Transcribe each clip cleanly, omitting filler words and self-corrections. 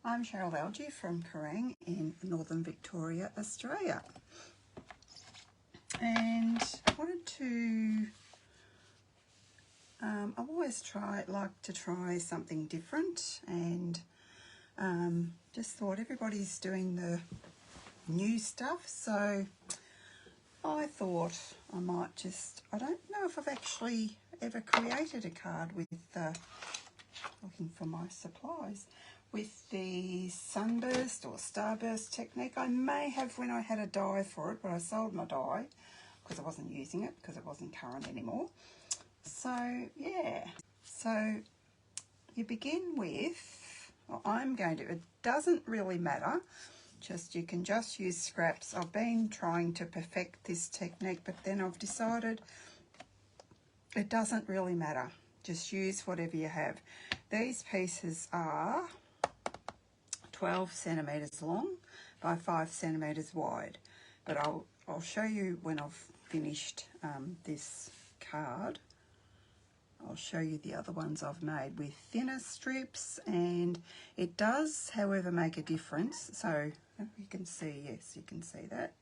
I'm Cheryl Algie from Kerrang in Northern Victoria, Australia. And I wanted to, I've always like to try something different, and just thought everybody's doing the new stuff, so I thought I might just, I don't know if I've actually ever created a card with, looking for my supplies, with the Sunburst or Starburst technique. I may have when I had a die for it, but I sold my die because I wasn't using it because it wasn't current anymore. So yeah, so you begin with, well, I'm going to, it doesn't really matter, just you can just use scraps. I've been trying to perfect this technique, but then I've decided it doesn't really matter. Just use whatever you have. These pieces are 12 centimetres long by 5 centimetres wide, but I'll show you when I've finished this card. I'll show you the other ones I've made with thinner strips, and it does, however, make a difference. So you can see, yes, you can see that.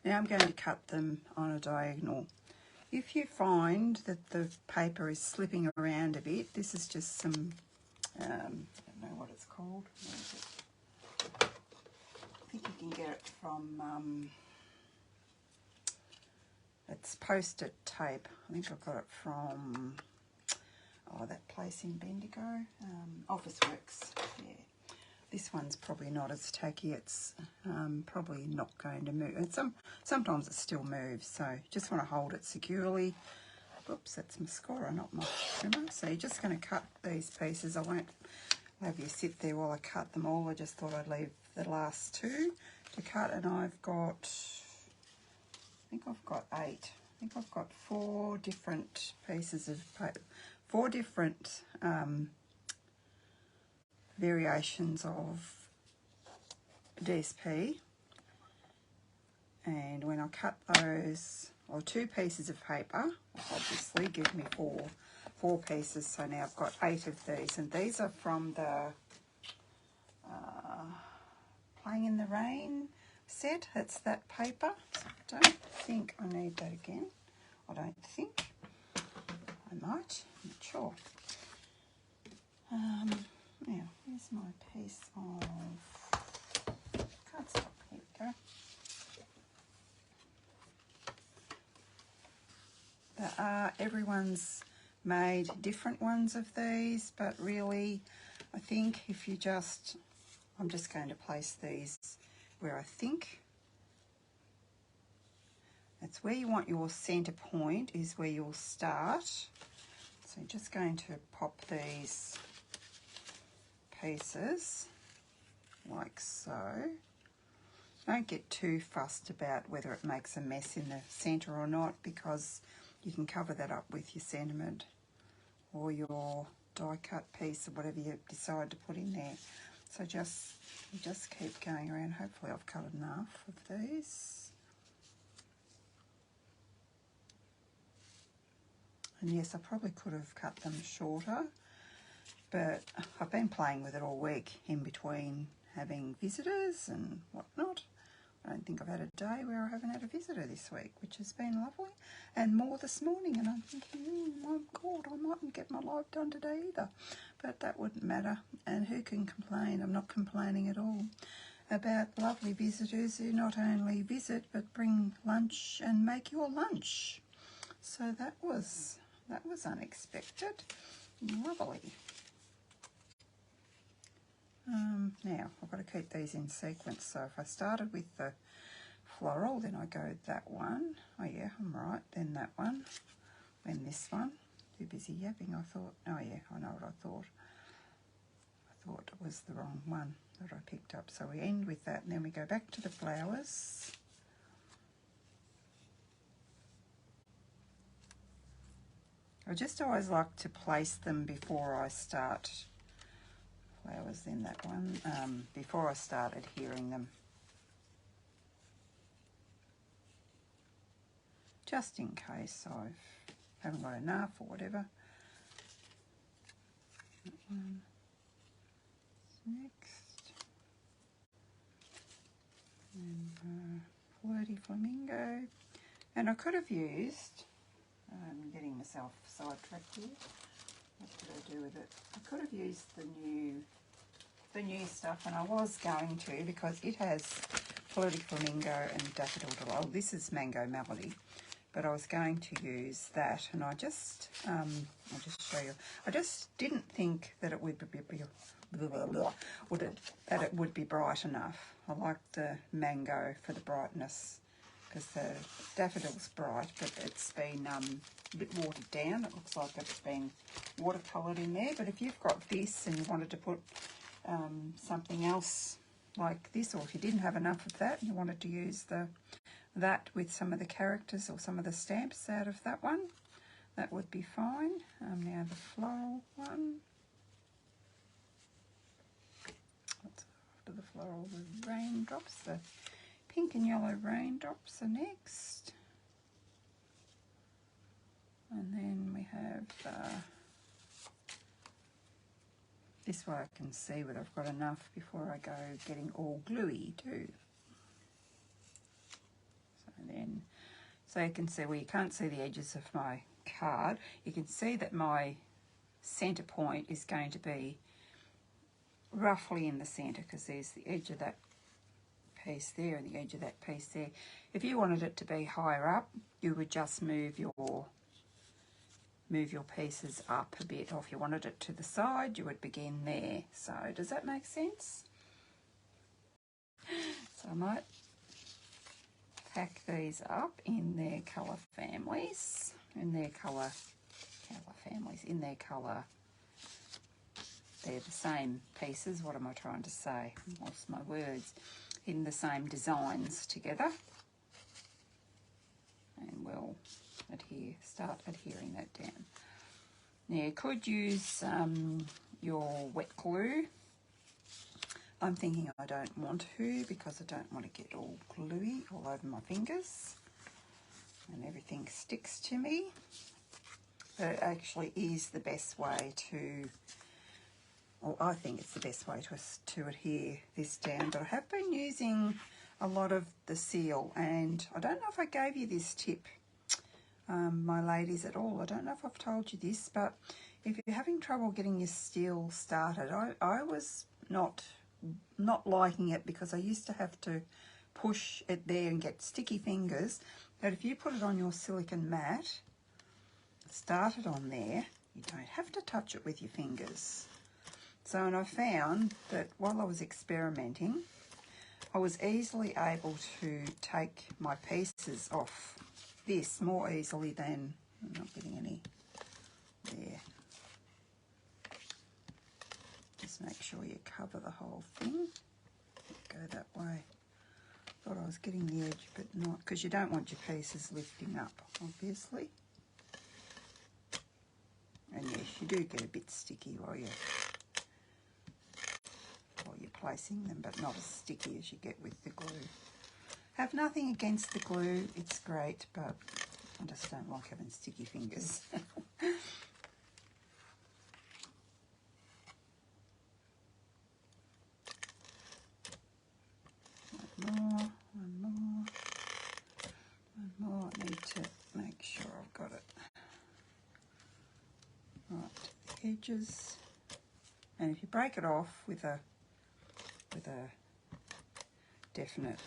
Now I'm going to cut them on a diagonal. If you find that the paper is slipping around a bit, this is just some, I don't know what it's called. Where is it? I think you can get it from, it's post-it tape. I think I got it from, oh, that place in Bendigo, Officeworks, yeah. This one's probably not as tacky. It's probably not going to move. And sometimes it still moves, so just want to hold it securely. Oops, that's mascara, not my trimmer. So you're just going to cut these pieces. I won't have you sit there while I cut them all. I just thought I'd leave the last two to cut, and I've got, I think I've got 8. I think I've got 4 different pieces of paper, 4 different variations of DSP, and when I cut those, or 2 pieces of paper, obviously give me 4 pieces, so now I've got 8 of these, and these are from the Playing in the Rain set. It's that paper. So I don't think I need that again. I don't think. I might. I'm not sure. Now, here's my piece of cardstock. Here we go. There are, everyone's made different ones of these, but really, I think if you just, I'm just going to place these where I think. That's where you want your centre point, is where you'll start. So you're just going to pop these pieces like so. Don't get too fussed about whether it makes a mess in the centre or not, because you can cover that up with your sentiment or your die cut piece or whatever you decide to put in there. So you just keep going around. Hopefully I've cut enough of these. And yes, I probably could have cut them shorter, but I've been playing with it all week in between having visitors and whatnot. I don't think I've had a day where I haven't had a visitor this week, which has been lovely, and more this morning, and I'm thinking, my God, I mightn't get my life done today either, but that wouldn't matter, and who can complain? I'm not complaining at all about lovely visitors who not only visit but bring lunch and make your lunch. So that was unexpected. Lovely. Now, I've got to keep these in sequence, so if I started with the floral, then I go that one. Oh yeah, I'm right, then that one, then this one. Too busy yapping, I thought. Oh yeah, I know what I thought. I thought it was the wrong one that I picked up. So we end with that, and then we go back to the flowers. I just always like to place them before I start flowers, then that one, before I start adhering them. Just in case I haven't got enough or whatever. That one. Next. Flirty Flamingo. And I could have used, I'm getting myself sidetracked here. What did I do with it? I could have used the new stuff, and I was going to, because it has Flirty Flamingo and Daffodil Delight. Oh, this is Mango Melody, but I was going to use that, and I'll just show you. I just didn't think that it would be that it would be bright enough. I like the mango for the brightness, because the daffodil's bright, but it's been a bit watered down. It looks like it's been watercoloured in there. But if you've got this and you wanted to put something else like this, or if you didn't have enough of that and you wanted to use that with some of the characters or some of the stamps out of that one, that would be fine. Now the floral one. What's after the floral? The raindrops, the pink and yellow raindrops are next. And then we have this way I can see whether I've got enough before I go getting all gluey too. So you can see, well, you can't see the edges of my card. You can see that my centre point is going to be roughly in the centre, because there's the edge of that piece there and the edge of that piece there. If you wanted it to be higher up, you would just move your pieces up a bit, or if you wanted it to the side, you would begin there. So does that make sense? So I might pack these up in their colour families, they're the same pieces. What am I trying to say? Lost my words. In the same designs together, and we'll start adhering that down. Now you could use your wet glue. I'm thinking I don't want to, because I don't want to get all gluey all over my fingers and everything sticks to me. But it actually is the best way to, or I think it's the best way to adhere this down. But I have been using a lot of the seal, and I don't know if I gave you this tip, my ladies, at all. I don't know if I've told you this, but if you're having trouble getting your seal started, I was not liking it, because I used to have to push it there and get sticky fingers. But if you put it on your silicone mat, start it on there, you don't have to touch it with your fingers. So, and I found that while I was experimenting, I was easily able to take my pieces off this more easily than, I'm not getting any there. Just make sure you cover the whole thing. Go that way. Thought I was getting the edge, but not, because you don't want your pieces lifting up, obviously. And yes, you do get a bit sticky while you're placing them, but not as sticky as you get with the glue. Have nothing against the glue, it's great, but I just don't like having sticky fingers. One more. I need to make sure I've got it right to the edges. And if you break it off with a definite,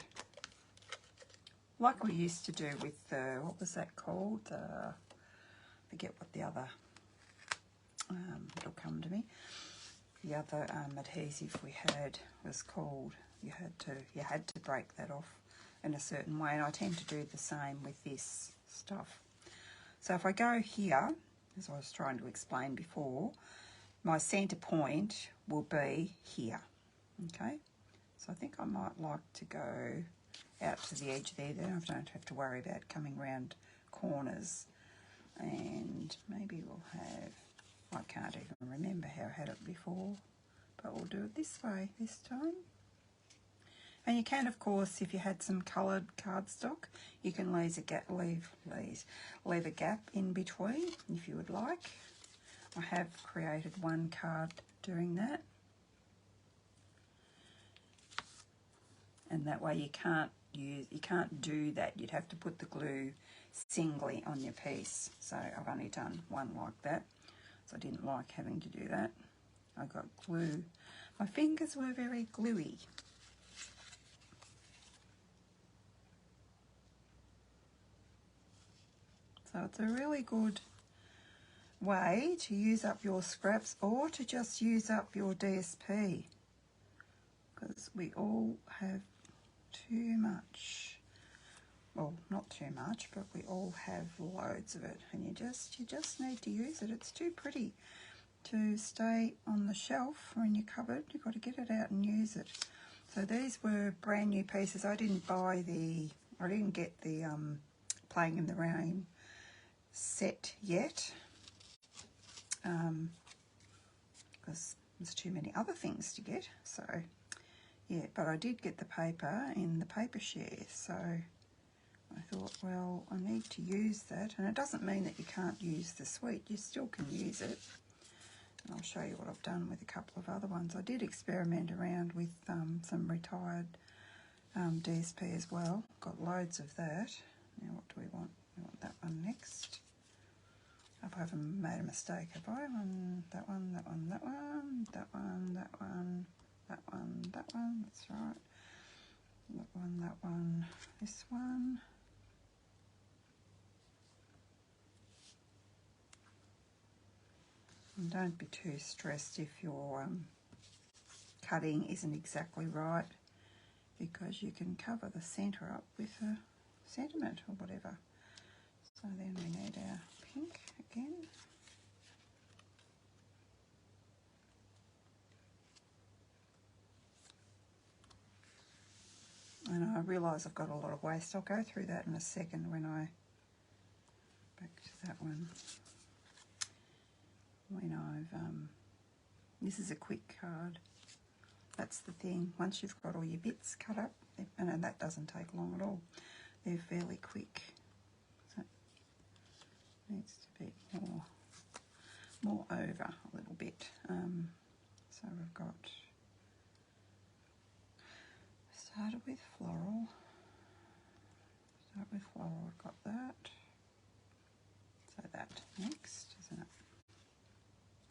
like we used to do with the, what was that called? I forget what the other, it'll come to me. The other adhesive we had was called, you had to break that off in a certain way, and I tend to do the same with this stuff. So if I go here, as I was trying to explain before, my centre point will be here, okay? So I think I might like to go out to the edge there, then I don't have to worry about coming round corners. And maybe we'll have, I can't even remember how I had it before, but we'll do it this way this time. And you can, of course, if you had some coloured cardstock, you can leave a gap in between if you would like. I have created one card doing that. And that way you can't do that. You'd have to put the glue singly on your piece. So I've only done one like that. So I didn't like having to do that. I got glue. My fingers were very gluey. So it's a really good way to use up your scraps or to just use up your DSP, because we all have too much. Well, not too much, but we all have loads of it, and you just need to use it. It's too pretty to stay on the shelf or in your cupboard. You've got to get it out and use it. So these were brand new pieces. I didn't get the Playing in the Rain set yet, because there's too many other things to get. So yeah, but I did get the paper in the paper share, so I thought, well, I need to use that. And it doesn't mean that you can't use the sweet. You still can use it. And I'll show you what I've done with a couple of other ones. I did experiment around with some retired DSP as well. Got loads of that. Now what do we want? We want that one next. I hope I haven't made a mistake, have I? That one, that one, that one, that one, that one, that one, that one. That's right. That one, this one. And don't be too stressed if your cutting isn't exactly right, because you can cover the centre up with a sentiment or whatever. So then we need our pink again. And I realise I've got a lot of waste. I'll go through that in a second when back to that one. When this is a quick card. That's the thing. Once you've got all your bits cut up, and that doesn't take long at all. They're fairly quick. So it needs to be more over a little bit. So we've got, started with floral. I've got that. So that next, isn't it?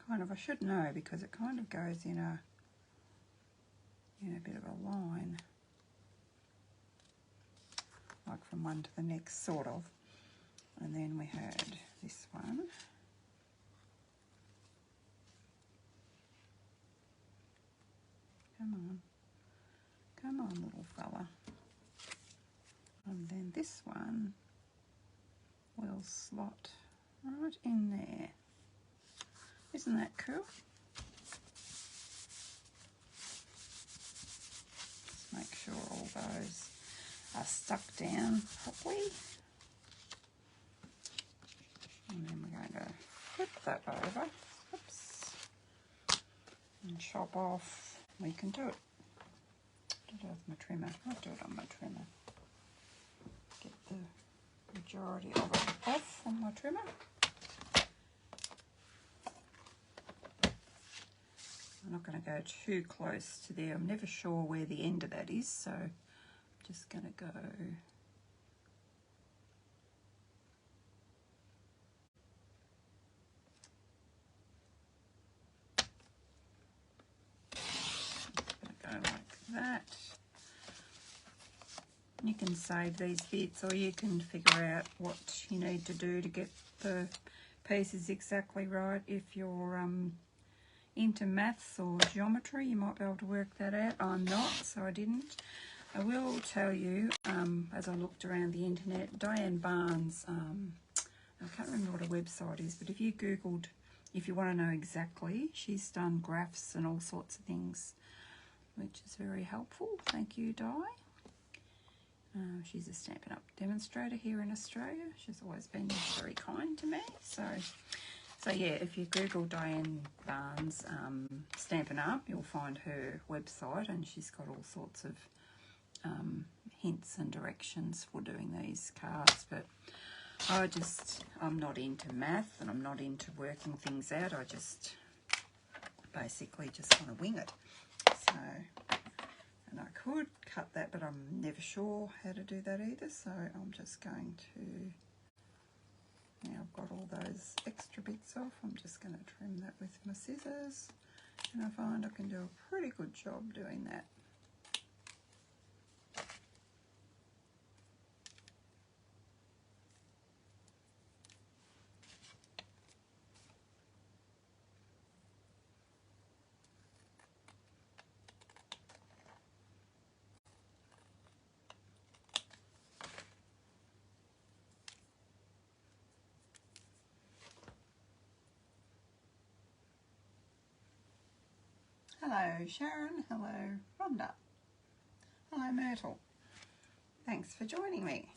Kind of, I should know, because it kind of goes in a bit of a line, like from one to the next, sort of. And then we had this one. Come on, little fella. And then this one will slot right in there. Isn't that cool? Just make sure all those are stuck down properly. And then we're going to flip that over. Oops. And chop off. We can do it. Do it with my trimmer. I'll do it on my trimmer. Get the majority of it off on my trimmer. I'm not going to go too close to there. I'm never sure where the end of that is, so I'm just going to go like that. You can save these bits, or you can figure out what you need to do to get the pieces exactly right. If you're into maths or geometry, you might be able to work that out. I'm not, so I didn't. I will tell you, as I looked around the internet, Diane Barnes, I can't remember what her website is, but if you Googled, if you want to know exactly, she's done graphs and all sorts of things, which is very helpful. Thank you, Di. She's a Stampin' Up! Demonstrator here in Australia. She's always been very kind to me. So yeah, if you Google Diane Barnes Stampin' Up!, you'll find her website, and she's got all sorts of hints and directions for doing these cards. But I'm not into math, and I'm not into working things out. I just basically just want to wing it. So, and I could cut that, but I'm never sure how to do that either, so I'm just going to, now I've got all those extra bits off, I'm just going to trim that with my scissors, and I find I can do a pretty good job doing that. Hello Sharon, hello Rhonda, hello Myrtle. Thanks for joining me.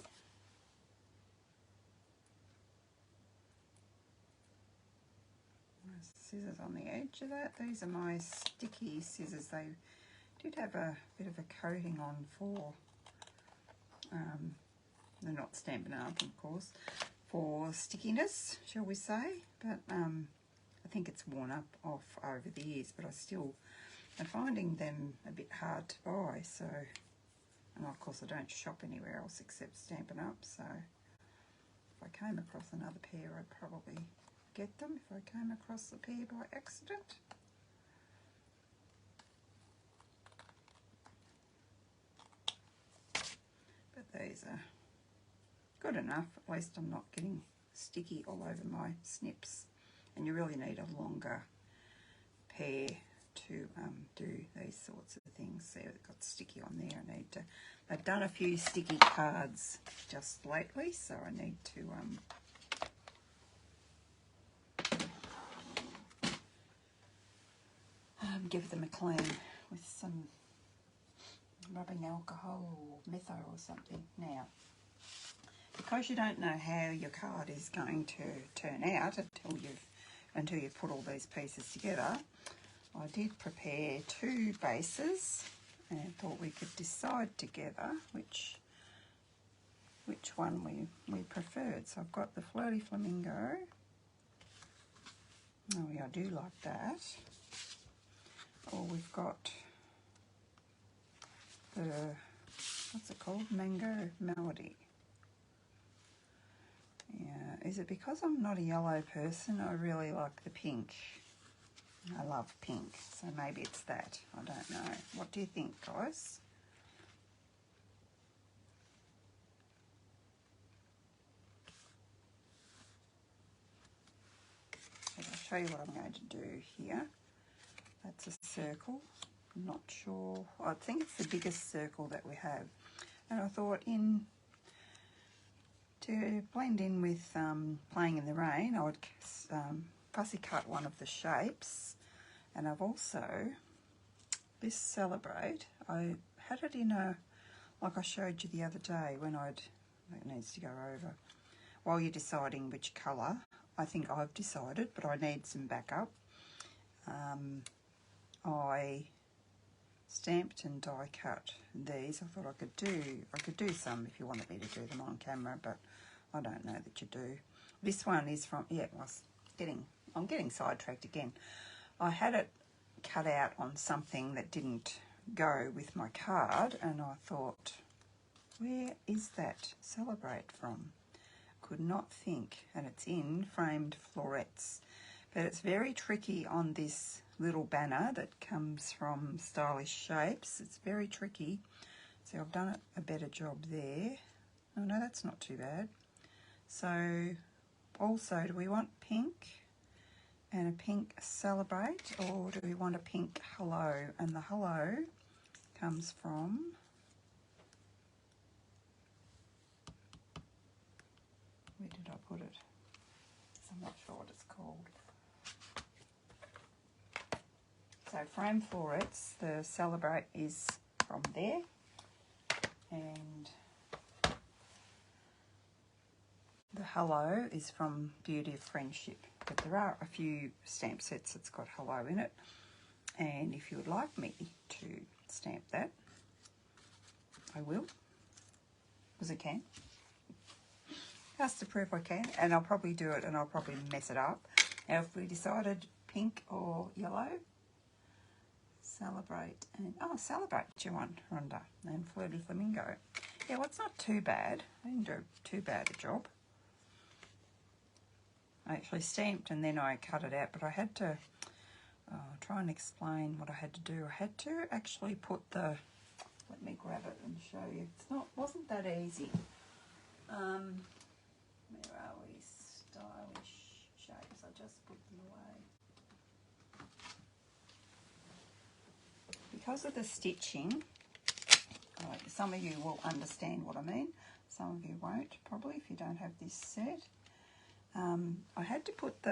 Scissors on the edge of that. These are my sticky scissors. They did have a bit of a coating on for, they're not Stampin' Up, of course, for stickiness, shall we say, but I think it's worn up off over the years, but I'm finding them a bit hard to buy, so, and of course I don't shop anywhere else except Stampin' Up, so if I came across another pair I'd probably get them if I came across the pair by accident. But these are good enough, at least I'm not getting sticky all over my snips. And you really need a longer pair to do these sorts of things. See, it got sticky on there. I've done a few sticky cards just lately, so I need to give them a clean with some rubbing alcohol or metho or something. Now, because you don't know how your card is going to turn out until you've put all these pieces together, I did prepare 2 bases and thought we could decide together which one we preferred. So I've got the Flirty Flamingo. Oh yeah, I do like that. Or we've got the, what's it called? Mango Melody. Yeah, is it because I'm not a yellow person? I really like the pink. I love pink, so maybe it's that. I don't know. What do you think, guys? I'll show you what I'm going to do here. That's a circle. I'm not sure. I think it's the biggest circle that we have. And I thought to blend in with Playing in the Rain, I would fussy cut one of the shapes. And I've also, this Celebrate, I had it in a, like I showed you the other day when that needs to go over. While you're deciding which colour, I think I've decided, but I need some backup. I stamped and die cut these. I thought I could do some if you wanted me to do them on camera, but I don't know that you do. This one is from, yeah, I'm getting sidetracked again. I had it cut out on something that didn't go with my card, and I thought, where is that Celebrate from? Could not think, and it's in framed florets. But it's very tricky on this little banner that comes from Stylish Shapes. It's very tricky. So I've done a better job there. Oh no, that's not too bad. So also, do we want pink and a pink Celebrate, or do we want a pink Hello? And the Hello comes from, where did I put it? I'm not sure what it's called. So frame florets, the Celebrate is from there, and the Hello is from Beauty of Friendship. But there are a few stamp sets that's got Hello in it, and if you would like me to stamp that, I will, because I can. Just to prove I can, and I'll probably do it and I'll probably mess it up. Now if we decided pink or yellow, Celebrate and Celebrate you want, Rhonda, and Flirty Flamingo. Yeah, well, it's not too bad. I didn't do too bad a job. I actually stamped and then I cut it out, but I had to try and explain what I had to do. I had to actually put the, let me grab it and show you. Wasn't that easy. Where are we? Stylish shapes. I just put them away. Because of the stitching, some of you will understand what I mean. Some of you won't, probably, if you don't have this set. I had to put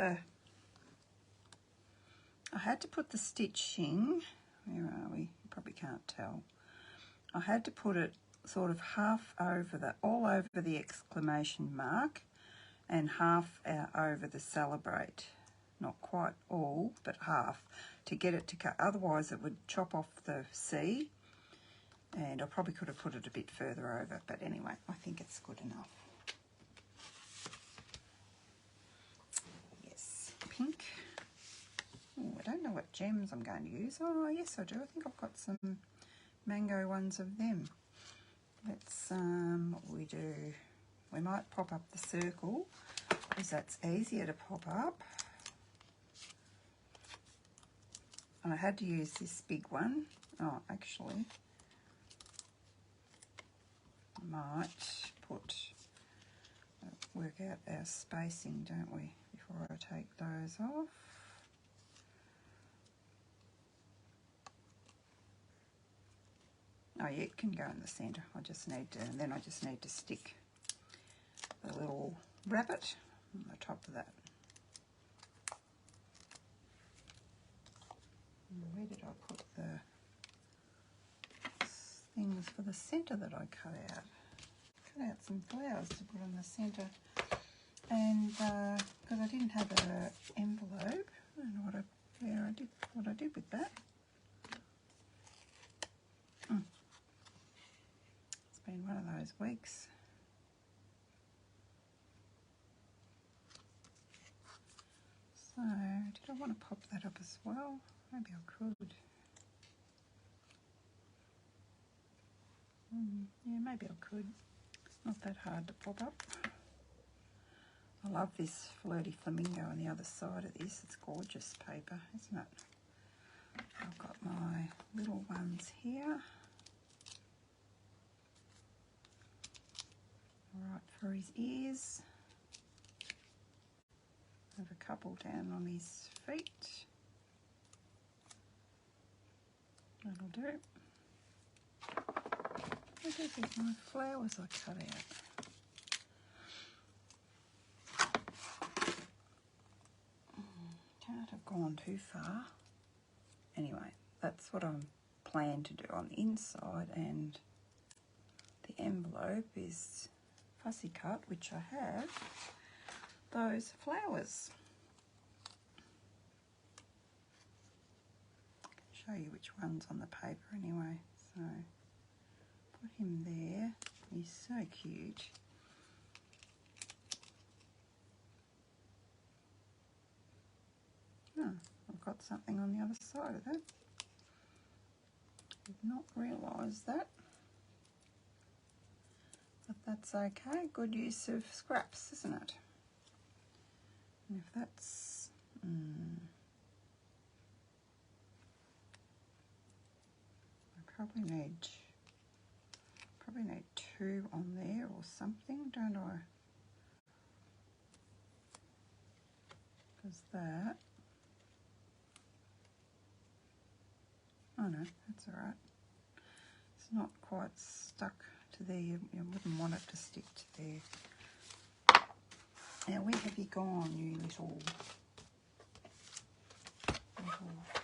the stitching, where are we? You probably can't tell. I had to put it sort of half over all over the exclamation mark and half over the celebrate. Not quite all, but half, to get it to cut. Otherwise it would chop off the C, and I probably could have put it a bit further over, but anyway, I think it's good enough. Yes, pink. Oh, I don't know what gems I'm going to use. Oh, yes, I do. I think I've got some mango ones of them. Let's, what we do, we might pop up the circle, because that's easier to pop up. And I had to use this big one. Oh, actually, I might work out our spacing, don't we, before I take those off. Oh yeah, it can go in the centre. And then I just need to stick the little rabbit on the top of that. And where did I put the things for the centre that I cut out? Cut out some flowers to put in the centre, and because I didn't have an envelope, I don't know what I did with that. It's been one of those weeks. So did I want to pop that up as well? Maybe I could. Yeah, maybe I could. It's not that hard to pop up. I love this Flirty Flamingo on the other side of this. It's gorgeous paper, isn't it? I've got my little ones here. Right for his ears. I have a couple down on his feet. That'll do. What is it? My flowers I cut out. Can't have gone too far. Anyway, that's what I'm planning to do on the inside, and the envelope is fussy cut, which I have those flowers. I can show you which one's on the paper anyway. So put him there. He's so cute. Oh, I've got something on the other side of that. Did not realise that. But that's okay. Good use of scraps, isn't it? And if that's... I probably need two on there or something, don't I? Because that... Oh no, that's all right. It's not quite stuck to there. You wouldn't want it to stick to there. Now, where have you gone, you little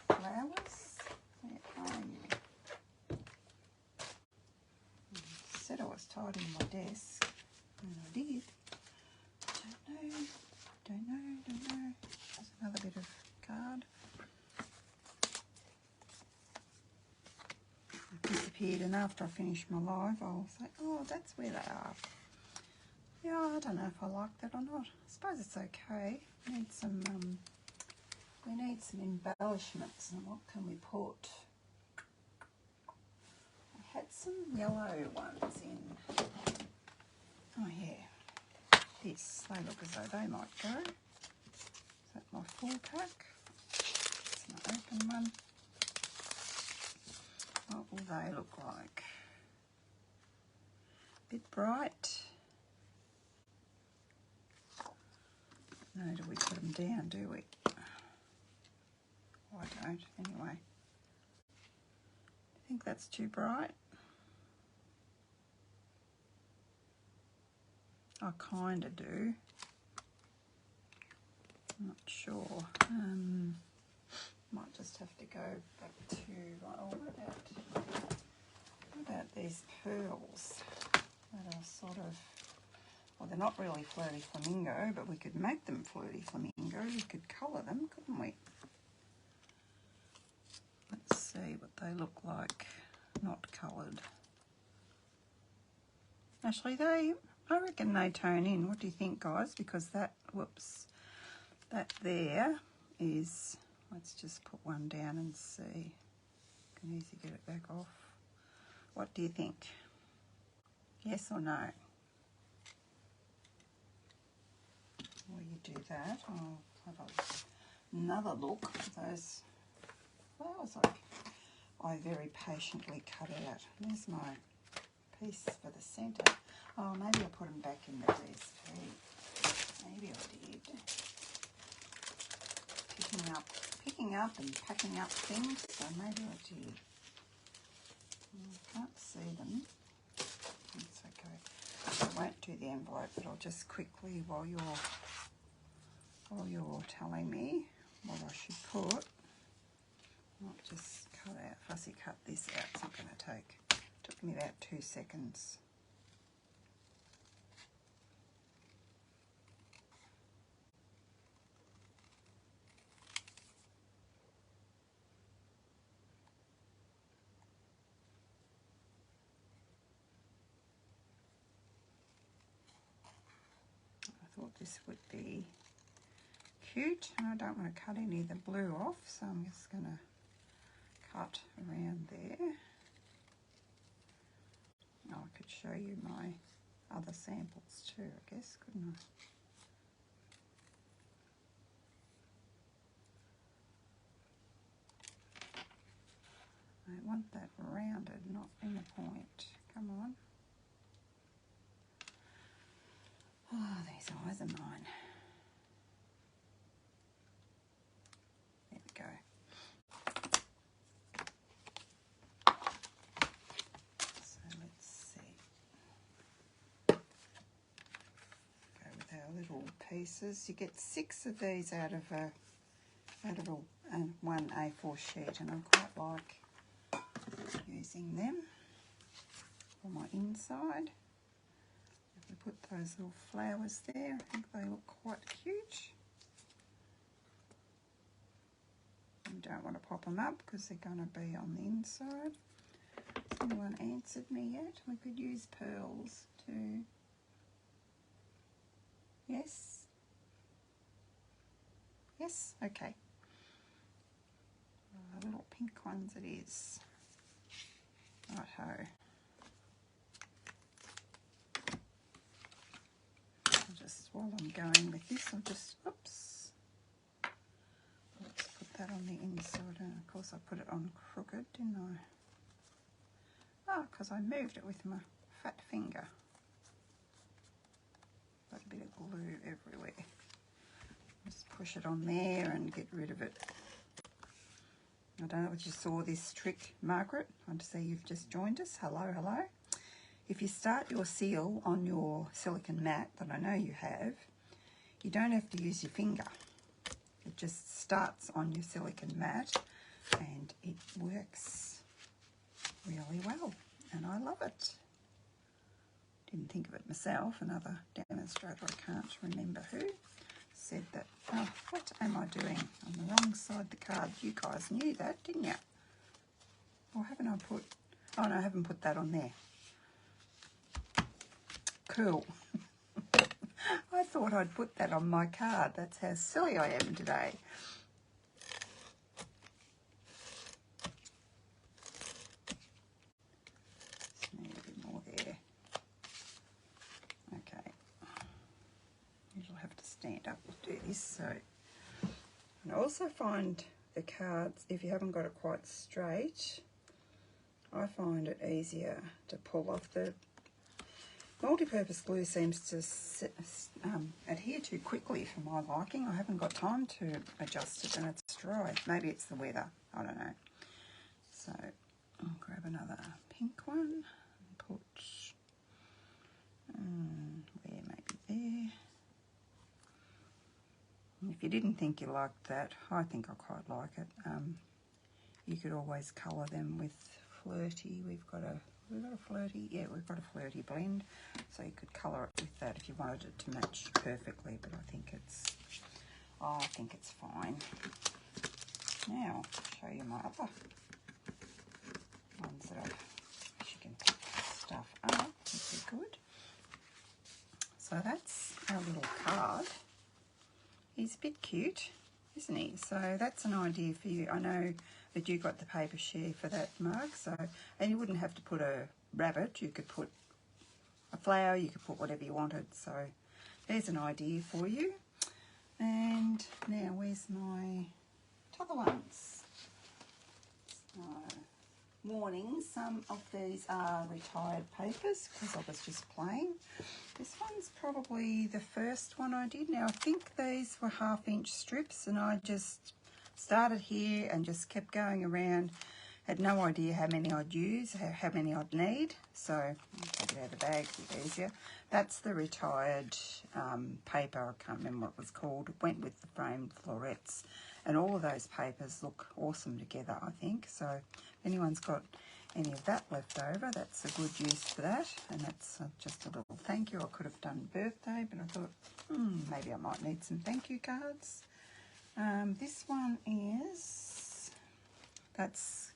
flowers? Where are you? I said I was tidying my desk, and I did. Don't know. There's another bit of card. It disappeared, and after I finish my live, I'll say, oh, that's where they are. Yeah, I don't know if I like that or not. I suppose it's okay. We need some embellishments, and what can we put? some yellow ones in. Oh yeah, this. They look as though they might go. Is that my full pack? It's an open one. What will they look like? Bit bright. No, do we put them down, do we? Oh, I don't, anyway. I think that's too bright. I kind of do. I'm not sure. Might just have to go back to, oh, what about these pearls that are sort of, well, they're not really flirty flamingo, but we could make them flirty flamingo. We could colour them, couldn't we? Let's see what they look like, not coloured. Actually, I reckon they tone in. What do you think, guys? Because that, whoops, that there is, let's just put one down and see. Can easily get it back off. What do you think? Yes or no? While you do that, I'll have another look at those flowers I very patiently cut out. There's my piece for the centre. Oh, maybe I'll put them back in the DSP. Maybe I did. Picking up and packing up things, so maybe I did. I can't see them. It's okay. I won't do the envelope, but I'll just quickly, while you're telling me what I should put, I'll just fussy cut this out. It's not going to take. Took me about 2 seconds. I thought this would be cute, and I don't want to cut any of the blue off, so I'm just going to cut around there. Oh, I could show you my other samples too, I guess, couldn't I? I want that rounded, not in a point. Come on. Oh, these eyes are mine. There we go. So let's see. Go with our little pieces. You get 6 of these out of one A4 sheet, and I quite like using them for my inside. If we put those little flowers there, I think they look quite cute. You don't want to pop them up because they're going to be on the inside. Has anyone answered me yet? We could use pearls too. Yes? Yes? Okay. The little pink ones it is. Righto. While I'm going with this, I'll just, oops. Let's put that on the inside. And of course I put it on crooked, didn't I? Oh, because I moved it with my fat finger. Got a bit of glue everywhere. Just push it on there and get rid of it. I don't know if you saw this trick, Margaret. I see you've just joined us. Hello, hello. If you start your seal on your silicone mat, that I know you have, you don't have to use your finger. It just starts on your silicone mat and it works really well, and I love it. Didn't think of it myself. Another demonstrator, I can't remember who, said that, oh, what am I doing? On the wrong side of the card. You guys knew that, didn't you? Or haven't I put, oh no, I haven't put that on there. Cool. I thought I'd put that on my card. That's how silly I am today. stand up to do this. So, and I also find the cards, if you haven't got it quite straight, I find it easier to pull off. The multi-purpose glue seems to adhere too quickly for my liking. I haven't got time to adjust it and it's dry.Maybe it's the weather, I don't know. So I'll grab another pink one and put, where, maybe there. And if you didn't think you liked that, I think I quite like it. You could always colour them with Flirty. We've got a Flirty, yeah, we've got a Flirty blend, so you could colour it with that if you wanted it to match perfectly. But I think it's fine. Now I'll show you my other ones that you can pick stuff up, which is good. So that's our little card. He's a bit cute, isn't he? So that's an idea for you. I know that you got the paper share for that, Mark. So, and you wouldn't have to put a rabbit. You could put a flower. You could put whatever you wanted. So there's an idea for you. And now where's my other ones? Warning, some of these are retired papers because I was just playing. This one's probably the first one I did. Now I think these were 1/2-inch strips and I just started here and just kept going around. Had no idea how many I'd use, how many I'd need. So I'll take it out of the bag, it's a bit easier. That's the retired paper, I can't remember what it was called. It went with the framed florets. And all of those papers look awesome together, I think. So if anyone's got any of that left over, that's a good use for that. And that's just a little thank you. I could have done birthday, but I thought, maybe I might need some thank you cards. This one is, that's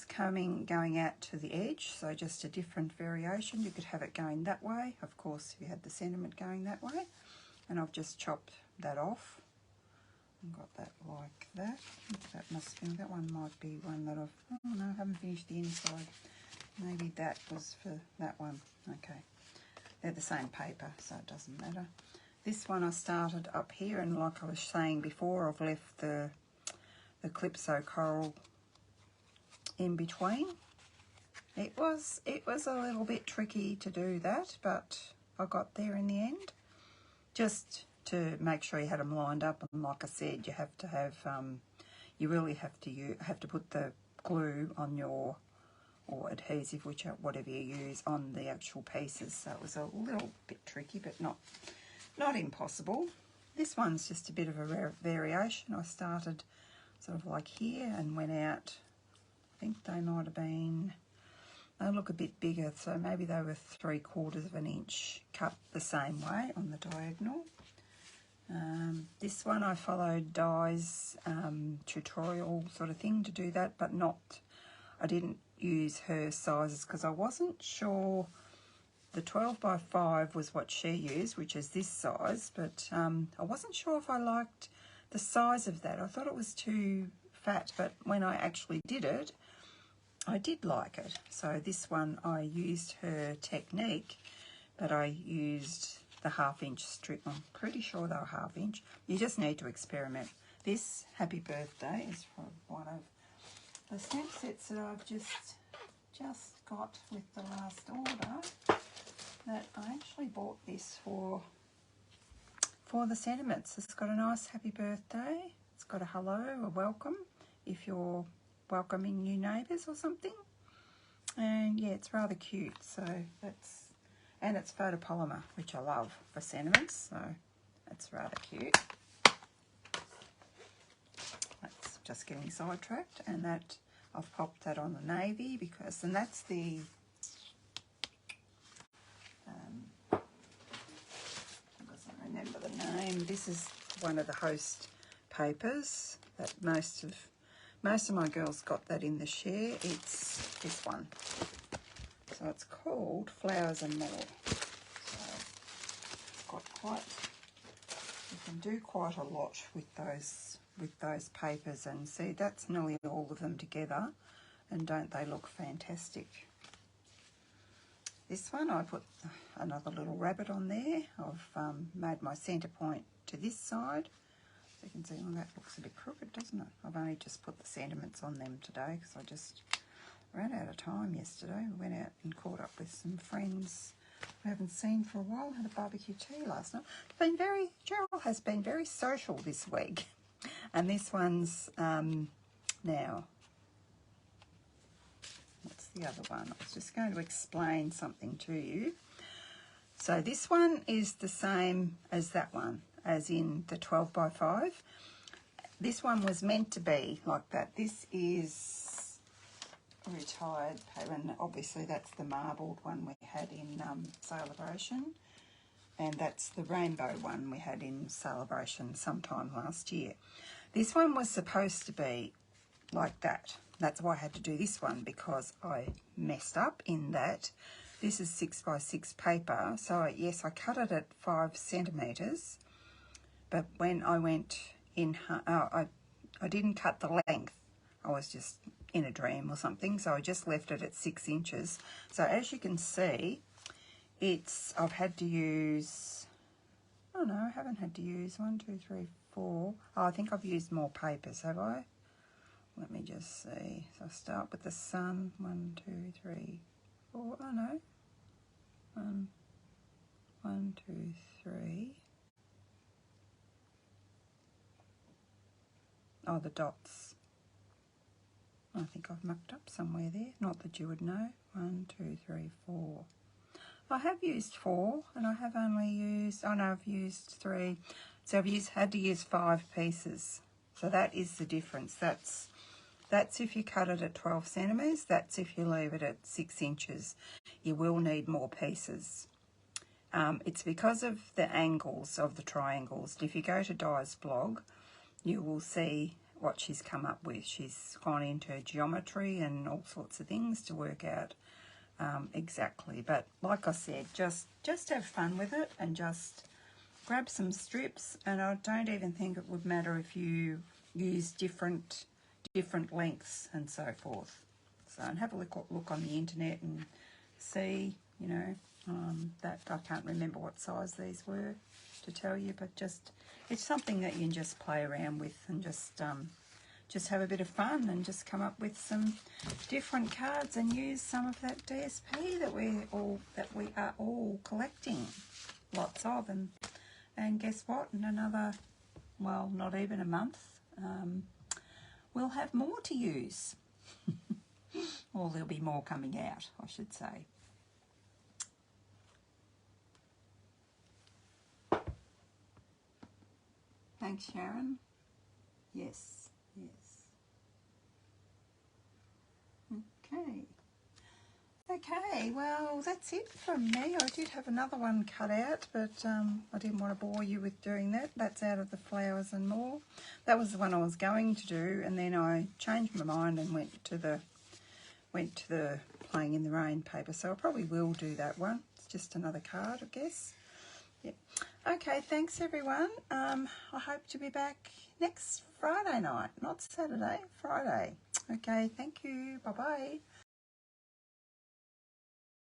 going out to the edge, so just a different variation. You could have it going that way, of course, if you had the sentiment going that way. And I've just chopped that off. And got that like that. That must be, that one might be one that I've, oh no, I haven't finished the inside. Maybe that was for that one. Okay. They're the same paper, so it doesn't matter. This one I started up here, and like I was saying before, I've left the Calypso Coral in between. It was a little bit tricky to do that, but I got there in the end. Just to make sure you had them lined up, and like I said, you have to have, you really have to put the glue on your, or adhesive, whatever you use, on the actual pieces. So it was a little bit tricky, but not impossible. This one's just a bit of a variation. I started sort of like here and went out. I think they might have been, they look a bit bigger, so maybe they were 3/4 of an inch cut the same way on the diagonal. This one I followed Di's tutorial sort of thing to do that, but I didn't use her sizes because I wasn't sure. The 12x5 was what she used, which is this size, but I wasn't sure if I liked the size of that. I thought it was too fat, but when I actually did it, I did like it. So this one I used her technique, but I used the 1/2-inch strip. I'm pretty sure they were 1/2 inch. You just need to experiment. This Happy Birthday is from one of the stamp sets that I've just got with the last order. That I actually bought this for the sentiments. It's got a nice Happy Birthday. It's got a hello, a welcome, if you're welcoming new neighbours or something. And yeah, it's rather cute. So and it's photopolymer, which I love for sentiments, so that's rather cute. That's just getting sidetracked, and that I've popped that on the navy because, and that's the I doesn't remember the name. This is one of the host papers that most of my girls got that in the share. It's this one. So it's called Flowers and More. So it's got you can do quite a lot with those papers, and see, that's nearly all of them together, and don't they look fantastic? this one. I put another little rabbit on there. I've made my centre point to this side. So you can see, well, that looks a bit crooked, doesn't it? I've only just put the sentiments on them today because I just ran out of time yesterday. We went out and caught up with some friends I haven't seen for a while. Had a barbecue tea last night. Cheryl has been very social this week. And this one's now, what's the other one? I was just going to explain something to you. So this one is the same as that one, as in the 12 by 5. This one was meant to be like that. This is retired paper, and obviously that's the marbled one we had in Celebration, and that's the rainbow one we had in Celebration sometime last year. This one was supposed to be like that. That's why I had to do this one, because I messed up in that this is 6 by 6 paper. So yes, I cut it at 5 centimetres, but when I went in, I didn't cut the length. I was just in a dream or something, so I just left it at 6 inches. So as you can see, I've had to use, oh no, I haven't had to use 1, 2, 3, 4. Oh, I think I've used more papers, have I? Let me just see. So I start with the sun. 1, 2, 3, 4. Oh no. 1, 2, 3. Oh, the dots. I think I've mucked up somewhere there. Not that you would know. 1, 2, 3, 4. I have used 4, and I have only used, oh no, I've used 3. So I've had to use 5 pieces. So that is the difference. That's if you cut it at 12 centimetres. That's if you leave it at 6 inches. You will need more pieces. It's because of the angles of the triangles. If you go to Di's blog, you will see what she's come up with. She's gone into geometry and all sorts of things to work out exactly. But like I said, just have fun with it and just grab some strips. And I don't even think it would matter if you use different lengths and so forth. So and have a look on the internet and see, you know, that I can't remember what size these were to tell you, but just it's something that you can just play around with and just have a bit of fun and just come up with some different cards and use some of that DSP that we are all collecting lots of. And guess what? In another, well, not even a month, we'll have more to use. Or there'll be more coming out, I should say. Thanks, Sharon. Yes, yes. Okay, well, that's it from me. I did have another one cut out, but I didn't want to bore you with doing that. That's out of the flowers and more. That was the one I was going to do, and then I changed my mind and went to the Playing in the Rain paper. So I probably will do that one. It's just another card, I guess. Yep. Okay, thanks everyone. I hope to be back next Friday night, not Saturday, Friday. Okay, thank you. Bye-bye.